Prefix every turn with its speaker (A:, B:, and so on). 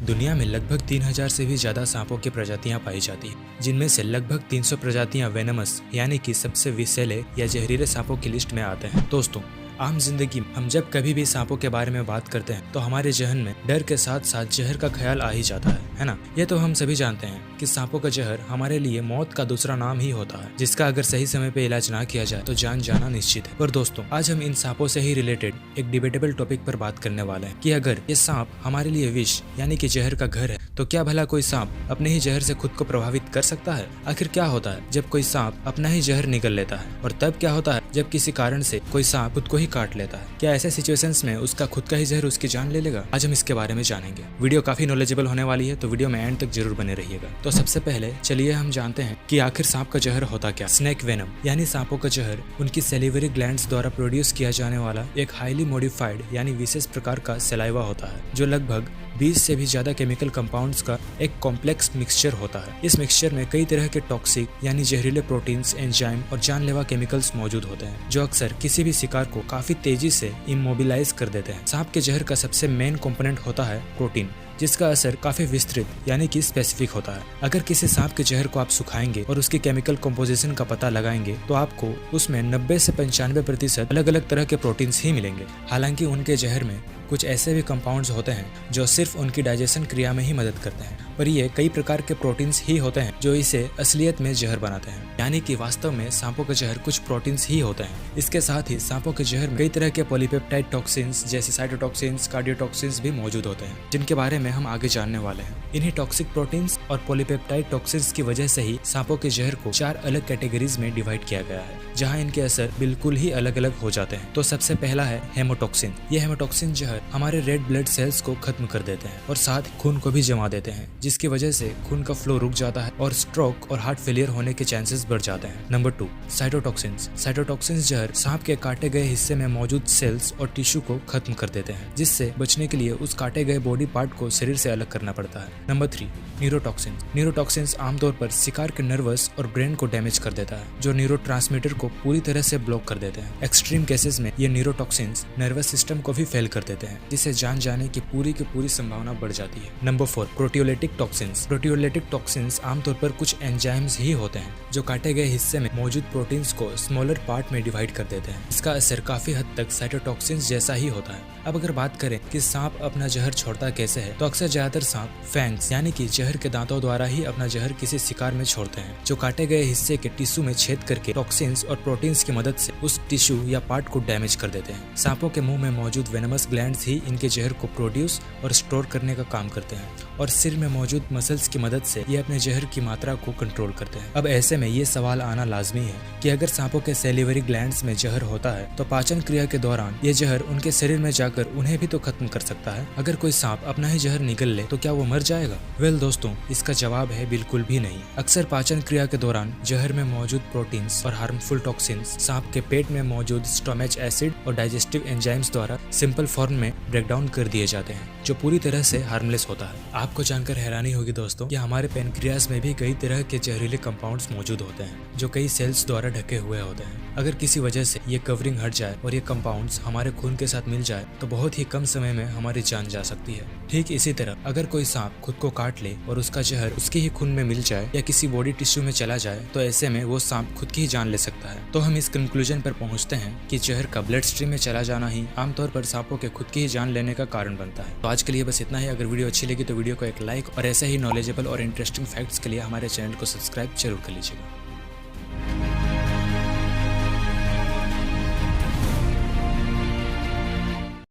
A: दुनिया में लगभग 3000 से भी ज्यादा सांपों की प्रजातियां पाई जाती हैं, जिनमें से लगभग 300 प्रजातियां वेनमस यानी कि सबसे विषैले या जहरीले सांपों की लिस्ट में आते हैं। दोस्तों, आम जिंदगी में हम जब कभी भी सांपों के बारे में बात करते हैं तो हमारे जहन में डर के साथ साथ जहर का ख्याल आ ही जाता है ना। ये तो हम सभी जानते हैं कि सांपों का जहर हमारे लिए मौत का दूसरा नाम ही होता है, जिसका अगर सही समय पे इलाज ना किया जाए तो जान जाना निश्चित है। पर दोस्तों, आज हम इन सांपों से ही रिलेटेड एक डिबेटेबल टॉपिक पर बात करने वाले हैं कि अगर ये सांप हमारे लिए विष यानी कि जहर का घर है तो क्या भला कोई सांप अपने ही जहर से खुद को प्रभावित कर सकता है? आखिर क्या होता है जब कोई सांप अपना ही जहर निगल लेता है, और तब क्या होता है जब किसी कारण से कोई सांप खुद को ही काट लेता है? क्या ऐसे सिचुएशंस में उसका खुद का ही जहर उसकी जान ले लेगा? आज हम इसके बारे में जानेंगे। वीडियो काफी नॉलेजेबल होने वाली है, तो वीडियो में एंड तक जरूर बने रहिएगा। तो सबसे पहले चलिए हम जानते हैं कि आखिर सांप का जहर होता क्या। स्नेक वेनम यानी सांपों का जहर उनकी सेलिवरी ग्लैंड्स द्वारा प्रोड्यूस किया जाने वाला एक हाईली मॉडिफाइड यानी विशेष प्रकार का सलाइवा होता है, जो लगभग 20 से भी ज्यादा केमिकल कंपाउंड्स का एक कॉम्प्लेक्स मिक्सचर होता है। इस मिक्सचर में कई तरह के टॉक्सिक यानी जहरीले प्रोटीन्स, एंजाइम और जानलेवा केमिकल्स मौजूद होते हैं, जो अक्सर किसी भी शिकार को काफी तेजी से इमोबिलाइज कर देते हैं। सांप के जहर का सबसे मेन कंपोनेंट होता है प्रोटीन, जिसका असर काफी विस्तृत यानी कि स्पेसिफिक होता है। अगर किसी सांप के जहर को आप सुखाएंगे और उसकी केमिकल कंपोजिशन का पता लगाएंगे तो आपको उसमें 90 से 95% अलग अलग तरह के प्रोटीन्स ही मिलेंगे। हालांकि उनके जहर में कुछ ऐसे भी कंपाउंड्स होते हैं जो सिर्फ उनकी डाइजेशन क्रिया में ही मदद करते हैं, पर ये कई प्रकार के प्रोटीन्स ही होते हैं जो इसे असलियत में जहर बनाते हैं। यानी कि वास्तव में सांपों का जहर कुछ प्रोटीन्स ही होते हैं। इसके साथ ही सांपों के जहर में कई तरह के पॉलीपेप्टाइड टॉक्सिन्स जैसे साइटोटॉक्सिन्स, कार्डियोटॉक्सिन्स भी मौजूद होते हैं, जिनके बारे में हम आगे जानने वाले हैं। इन्हीं टॉक्सिक प्रोटीन्स और पॉलीपेप्टाइड टॉक्सिन्स की वजह से ही सांपों के जहर को 4 अलग कैटेगरीज में डिवाइड किया गया है, जहाँ इनके असर बिल्कुल ही अलग अलग हो जाते हैं। तो सबसे पहला है हेमोटॉक्सिन। ये हेमोटॉक्सिन जहर हमारे रेड ब्लड सेल्स को खत्म कर देते हैं और साथ खून को भी जमा देते हैं, जिसकी वजह से खून का फ्लो रुक जाता है और स्ट्रोक और हार्ट फेलियर होने के चांसेस बढ़ जाते हैं। नंबर 2, साइटोटॉक्सिन्स। साइटोटॉक्सिन्स जहर सांप के काटे गए हिस्से में मौजूद सेल्स और टिश्यू को खत्म कर देते हैं, जिससे बचने के लिए उस काटे गए बॉडी पार्ट को शरीर से अलग करना पड़ता है। Number 3, neurotoxin. न्यूरोटॉक्सिन्स आमतौर पर शिकार के नर्वस और ब्रेन को डैमेज कर देता है, जो न्यूरोट्रांसमीटर को पूरी तरह से ब्लॉक कर देते हैं। एक्सट्रीम केसेस में ये न्यूरोटॉक्सिन्स नर्वस सिस्टम को भी फेल कर देते हैं, जिससे जान जाने की पूरी संभावना बढ़ जाती है। Number 4, proteolytic toxins. Proteolytic toxins आमतौर पर कुछ एंजाइम्स ही होते हैं जो काटे गए हिस्से में मौजूद प्रोटीन्स को स्मॉलर पार्ट में डिवाइड कर देते हैं। इसका असर काफी हद तक साइटोटॉक्सिन्स जैसा ही होता है। अब अगर बात करें कि सांप अपना जहर छोड़ता कैसे है, तो अक्सर ज्यादातर सांप फैंग्स यानी कि जहर के दांतों द्वारा ही अपना जहर किसी शिकार में छोड़ते हैं, जो काटे गए हिस्से के टिश्यू में छेद करके टॉक्सिन्स और प्रोटीन्स की मदद से उस टिश्यू या पार्ट को डैमेज कर देते हैं। सांपों के मुंह में मौजूद वेनमस ग्लैंड्स ही इनके जहर को प्रोड्यूस और स्टोर करने का काम करते हैं, और सिर में मौजूद मसल्स की मदद से ये अपने जहर की मात्रा को कंट्रोल करते हैं। अब ऐसे में ये सवाल आना लाजमी है कि अगर सांपों के सेलिवरी ग्लैंड्स में जहर होता है तो पाचन क्रिया के दौरान ये जहर उनके शरीर में जाकर उन्हें भी तो खत्म कर सकता है। अगर कोई सांप अपना ही जहर निगल ले तो क्या वो मर जाएगा? वेल दोस्तों, इसका जवाब है बिल्कुल भी नहीं। अक्सर पाचन क्रिया के दौरान जहर में मौजूद प्रोटीन्स और हार्मफुल टॉक्सिन्स सांप के पेट में मौजूद स्टोमच एसिड और डाइजेस्टिव एंजाइम्स द्वारा सिंपल फॉर्म में ब्रेकडाउन कर दिए जाते हैं, जो पूरी तरह से हार्मलेस होता है। आपको जानकर हैरानी होगी दोस्तों कि हमारे पेनक्रियाज में भी कई तरह के जहरीले कंपाउंड्स मौजूद होते हैं, जो कई सेल्स द्वारा ढके हुए होते हैं। अगर किसी वजह से ये कवरिंग हट जाए और ये कंपाउंड्स हमारे खून के साथ मिल जाए तो बहुत ही कम समय में हमारी जान जा सकती है। ठीक इसी तरह अगर कोई सांप खुद को काट ले और उसका जहर उसके ही खून में मिल जाए या किसी बॉडी टिश्यू में चला जाए तो ऐसे में वो सांप खुद की ही जान ले सकता है। तो हम इस कंक्लूजन पर पहुंचते हैं कि जहर का ब्लड स्ट्रीम में चला जाना ही आमतौर पर सांपों के खुद की ही जान लेने का कारण बनता है। तो आज के लिए बस इतना ही। अगर वीडियो अच्छी लगी तो वीडियो को एक लाइक और ऐसे ही नॉलेजेबल और इंटरेस्टिंग फैक्ट्स के लिए हमारे चैनल को सब्सक्राइब जरूर कर लीजिएगा।